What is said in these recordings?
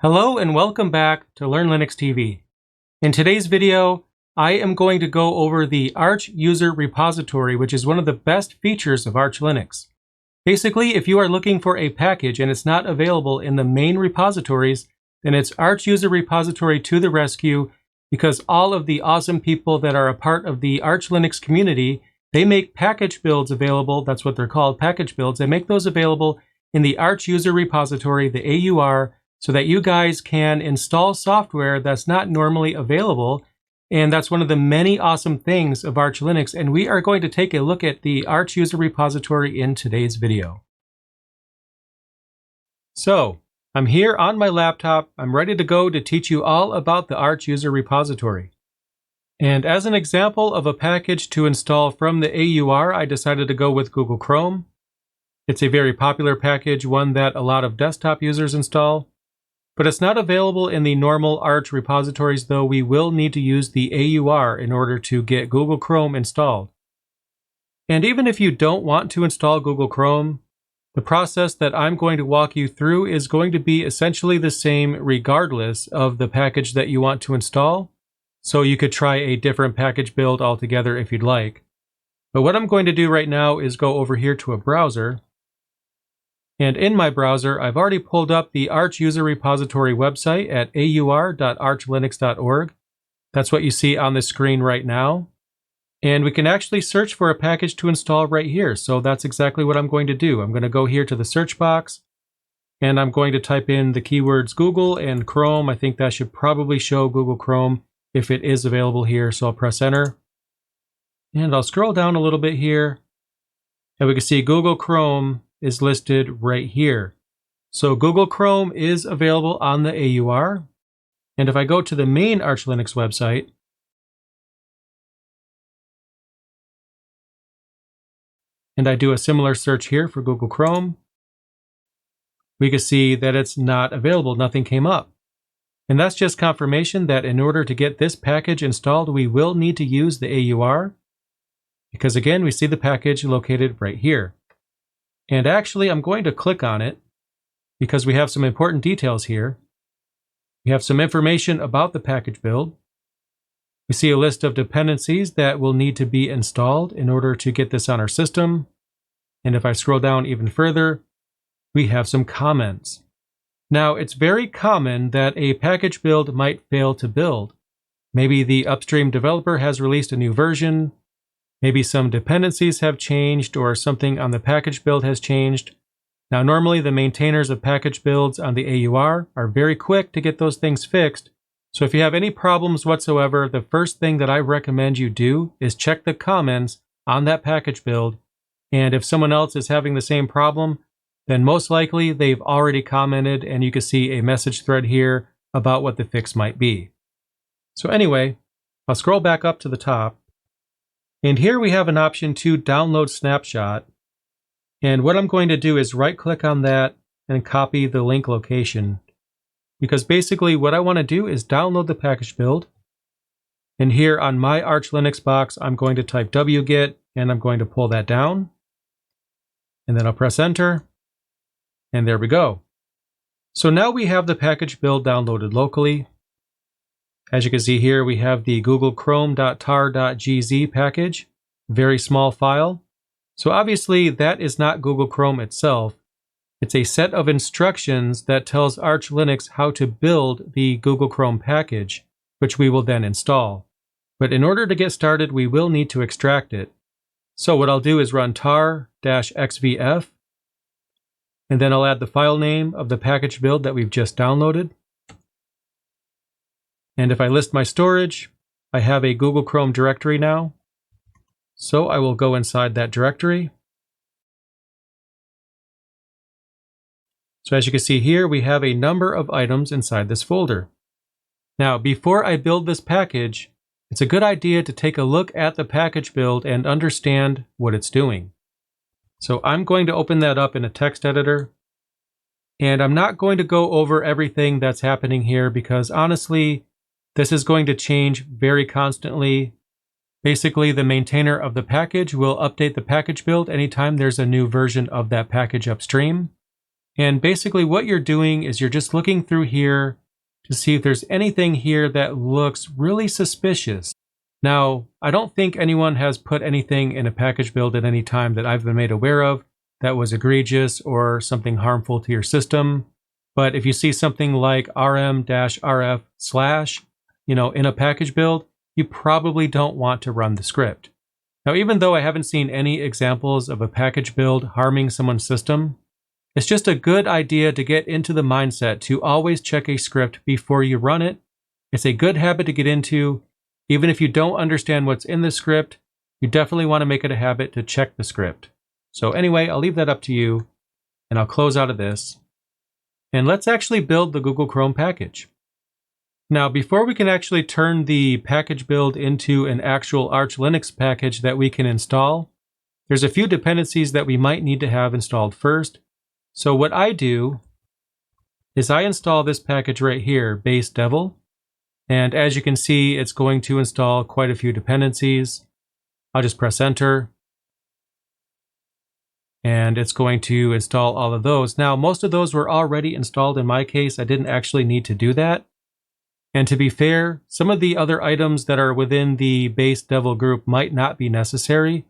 Hello and welcome back to Learn Linux TV. In today's video, I am going to go over the Arch user repository, which is one of the best features of Arch Linux. Basically, if you are looking for a package and it's not available in the main repositories, then it's Arch user repository to the rescue, because all of the awesome people that are a part of the Arch Linux community, they make package builds available. That's what they're called, package builds. They make those available in the Arch user repository, the AUR, so that you guys can install software that's not normally available. And that's one of the many awesome things of Arch Linux. And we are going to take a look at the Arch user repository in today's video. So I'm here on my laptop. I'm ready to go to teach you all about the Arch user repository. And as an example of a package to install from the AUR, I decided to go with Google Chrome. It's a very popular package, one that a lot of desktop users install. But it's not available in the normal Arch repositories, though we will need to use the AUR in order to get Google Chrome installed. And even if you don't want to install Google Chrome, the process that I'm going to walk you through is going to be essentially the same regardless of the package that you want to install. So you could try a different package build altogether if you'd like. But what I'm going to do right now is go over here to a browser. And in my browser, I've already pulled up the Arch user repository website at aur.archlinux.org. That's what you see on the screen right now. And we can actually search for a package to install right here. So that's exactly what I'm going to do. I'm going to go here to the search box, and I'm going to type in the keywords Google and Chrome. I think that should probably show Google Chrome if it is available here. So I'll press enter. And I'll scroll down a little bit here, and we can see Google Chrome is listed right here. So Google Chrome is available on the AUR. And if I go to the main Arch Linux website, and I do a similar search here for Google Chrome, we can see that it's not available. Nothing came up. And that's just confirmation that in order to get this package installed, we will need to use the AUR, because again, we see the package located right here. And actually, I'm going to click on it because we have some important details here. We have some information about the package build. We see a list of dependencies that will need to be installed in order to get this on our system. And if I scroll down even further, we have some comments. Now, it's very common that a package build might fail to build. Maybe the upstream developer has released a new version. Maybe some dependencies have changed or something on the package build has changed. Now, normally the maintainers of package builds on the AUR are very quick to get those things fixed. So if you have any problems whatsoever, the first thing that I recommend you do is check the comments on that package build. And if someone else is having the same problem, then most likely they've already commented, and you can see a message thread here about what the fix might be. So anyway, I'll scroll back up to the top. And here we have an option to download snapshot. And what I'm going to do is right click on that and copy the link location. Because basically what I want to do is download the package build. And here on my Arch Linux box, I'm going to type wget and I'm going to pull that down. And then I'll press enter. And there we go. So now we have the package build downloaded locally. As you can see here, we have the Google Chrome.tar.gz package, very small file. So obviously that is not Google Chrome itself. It's a set of instructions that tells Arch Linux how to build the Google Chrome package, which we will then install. But in order to get started, we will need to extract it. So what I'll do is run tar-xvf, and then I'll add the file name of the package build that we've just downloaded. And if I list my storage, I have a Google Chrome directory now. So I will go inside that directory. So as you can see here, we have a number of items inside this folder. Now, before I build this package, it's a good idea to take a look at the package build and understand what it's doing. So I'm going to open that up in a text editor. And I'm not going to go over everything that's happening here because honestly, this is going to change very constantly. Basically, the maintainer of the package will update the package build anytime there's a new version of that package upstream. And basically what you're doing is you're just looking through here to see if there's anything here that looks really suspicious. Now, I don't think anyone has put anything in a package build at any time that I've been made aware of that was egregious or something harmful to your system. But if you see something like rm-rf/ in a package build, you probably don't want to run the script. Now, even though I haven't seen any examples of a package build harming someone's system, it's just a good idea to get into the mindset to always check a script before you run it. It's a good habit to get into. Even if you don't understand what's in the script, you definitely want to make it a habit to check the script. So anyway, I'll leave that up to you, and I'll close out of this. And let's actually build the Google Chrome package. Now, before we can actually turn the package build into an actual Arch Linux package that we can install, there's a few dependencies that we might need to have installed first. So what I do is I install this package right here, base devil. And as you can see, it's going to install quite a few dependencies. I'll just press enter. And it's going to install all of those. Now, most of those were already installed in my case. I didn't actually need to do that. And to be fair, some of the other items that are within the base devil group might not be necessary.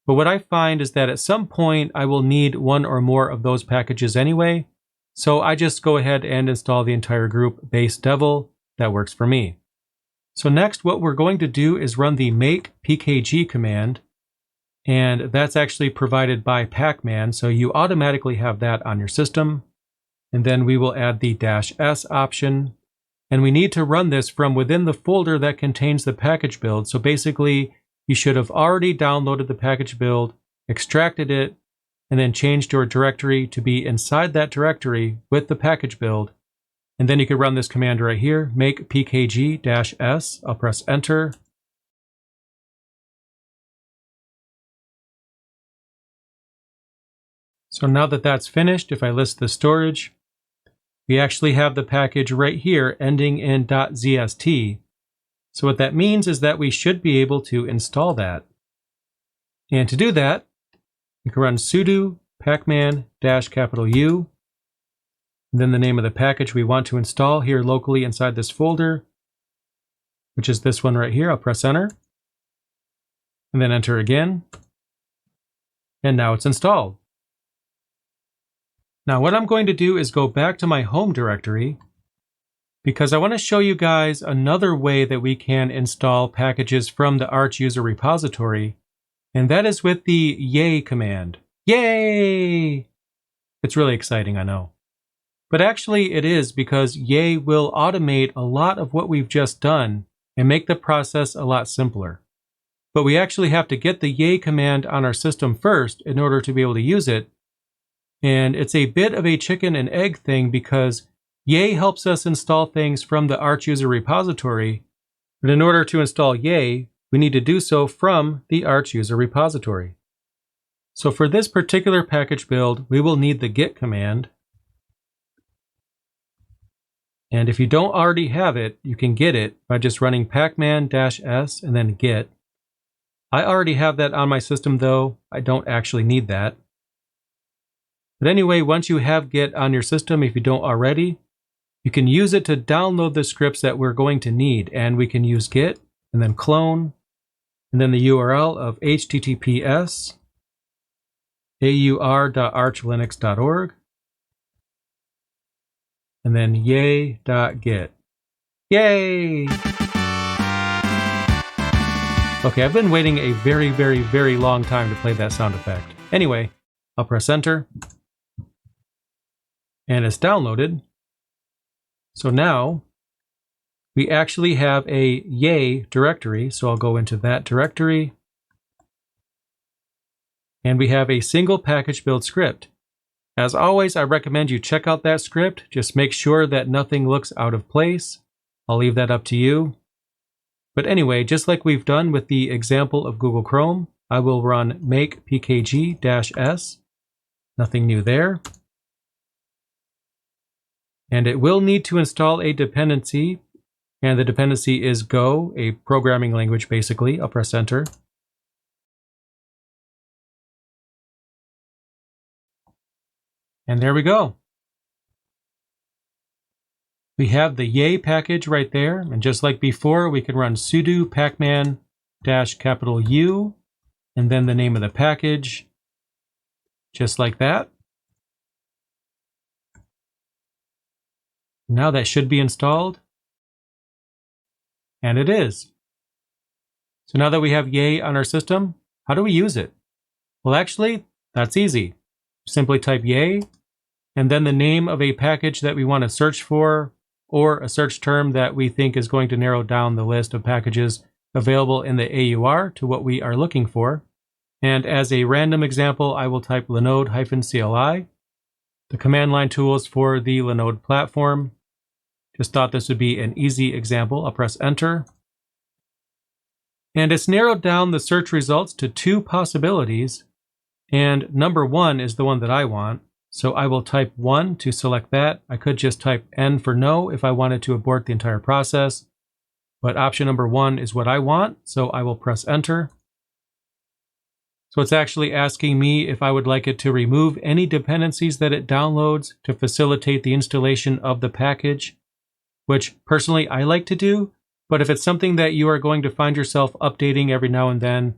But what I find is that at some point I will need one or more of those packages anyway. So I just go ahead and install the entire group base devil. That works for me. So next, what we're going to do is run the make pkg command. And that's actually provided by Pacman, so you automatically have that on your system. And then we will add the -s option. And we need to run this from within the folder that contains the package build. So basically, you should have already downloaded the package build, extracted it, and then changed your directory to be inside that directory with the package build. And then you can run this command right here, make pkg-s. I'll press enter. So now that that's finished, if I list the storage, we actually have the package right here ending in .zst. So what that means is that we should be able to install that. And to do that, we can run sudo pacman-U, and then the name of the package we want to install here locally inside this folder, which is this one right here. I'll press enter, and then enter again. And now it's installed. Now what I'm going to do is go back to my home directory because I want to show you guys another way that we can install packages from the Arch user repository, and that is with the yay command. Yay! It's really exciting, I know. But actually it is, because yay will automate a lot of what we've just done and make the process a lot simpler. But we actually have to get the yay command on our system first in order to be able to use it. And it's a bit of a chicken and egg thing because yay helps us install things from the Arch user repository. But in order to install yay, we need to do so from the Arch user repository. So for this particular package build, we will need the git command. And if you don't already have it, you can get it by just running pacman-s and then git. I already have that on my system though. I don't actually need that. But anyway, once you have git on your system, if you don't already, you can use it to download the scripts that we're going to need. And we can use git and then clone, and then the URL of https://aur.archlinux.org, and then yay.git. Yay! Okay, I've been waiting a very, very, very long time to play that sound effect. Anyway, I'll press enter. And it's downloaded. So now we actually have a yay directory. So I'll go into that directory. And we have a single package build script. As always, I recommend you check out that script. Just make sure that nothing looks out of place. I'll leave that up to you. But anyway, just like we've done with the example of Google Chrome, I will run make pkg-s. Nothing new there. And it will need to install a dependency, and the dependency is Go, a programming language basically. I'll press enter. And there we go. We have the yay package right there, and just like before, we can run sudo pacman-U, and then the name of the package, just like that. Now that should be installed. And it is. So now that we have yay on our system, how do we use it? Well, actually, that's easy. Simply type yay, and then the name of a package that we want to search for, or a search term that we think is going to narrow down the list of packages available in the AUR to what we are looking for. And as a random example, I will type linode-CLI. The command line tools for the Linode platform. Just thought this would be an easy example. I'll press enter. And it's narrowed down the search results to 2 possibilities. And number 1 is the one that I want. So I will type 1 to select that. I could just type N for no if I wanted to abort the entire process. But option number 1 is what I want, so I will press enter. So it's actually asking me if I would like it to remove any dependencies that it downloads to facilitate the installation of the package, which personally I like to do, but if it's something that you are going to find yourself updating every now and then,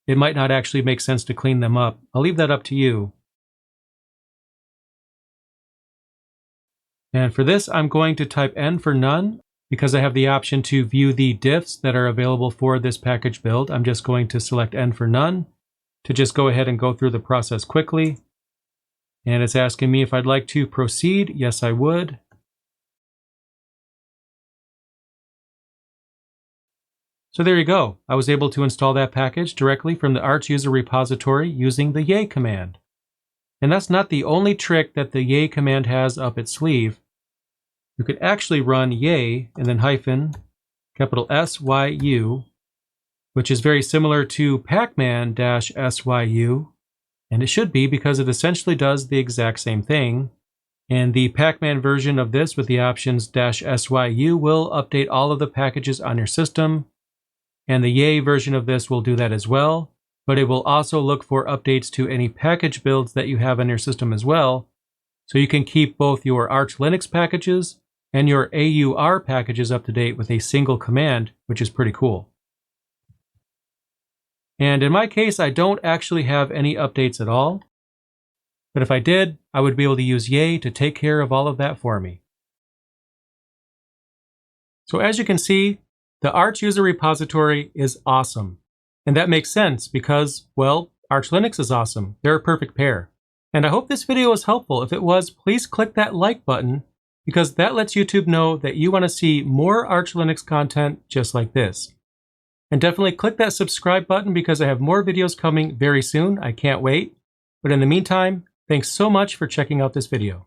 it might not actually make sense to clean them up. I'll leave that up to you. And for this, I'm going to type N for none because I have the option to view the diffs that are available for this package build. I'm just going to select N for none to just go ahead and go through the process quickly. And it's asking me if I'd like to proceed. Yes, I would. So there you go. I was able to install that package directly from the Arch user repository using the yay command. And that's not the only trick that the yay command has up its sleeve. You could actually run yay and then hyphen capital SYU, which is very similar to pacman-SYU, and it should be because it essentially does the exact same thing. And the pacman version of this with the options -SYU will update all of the packages on your system, and the yay version of this will do that as well. But it will also look for updates to any package builds that you have on your system as well. So you can keep both your Arch Linux packages and your AUR packages up to date with a single command, which is pretty cool. And in my case, I don't actually have any updates at all. But if I did, I would be able to use yay to take care of all of that for me. So as you can see, the Arch user repository is awesome. And that makes sense because, well, Arch Linux is awesome. They're a perfect pair. And I hope this video was helpful. If it was, please click that like button because that lets YouTube know that you want to see more Arch Linux content just like this. And definitely click that subscribe button because I have more videos coming very soon. I can't wait. But in the meantime, thanks so much for checking out this video.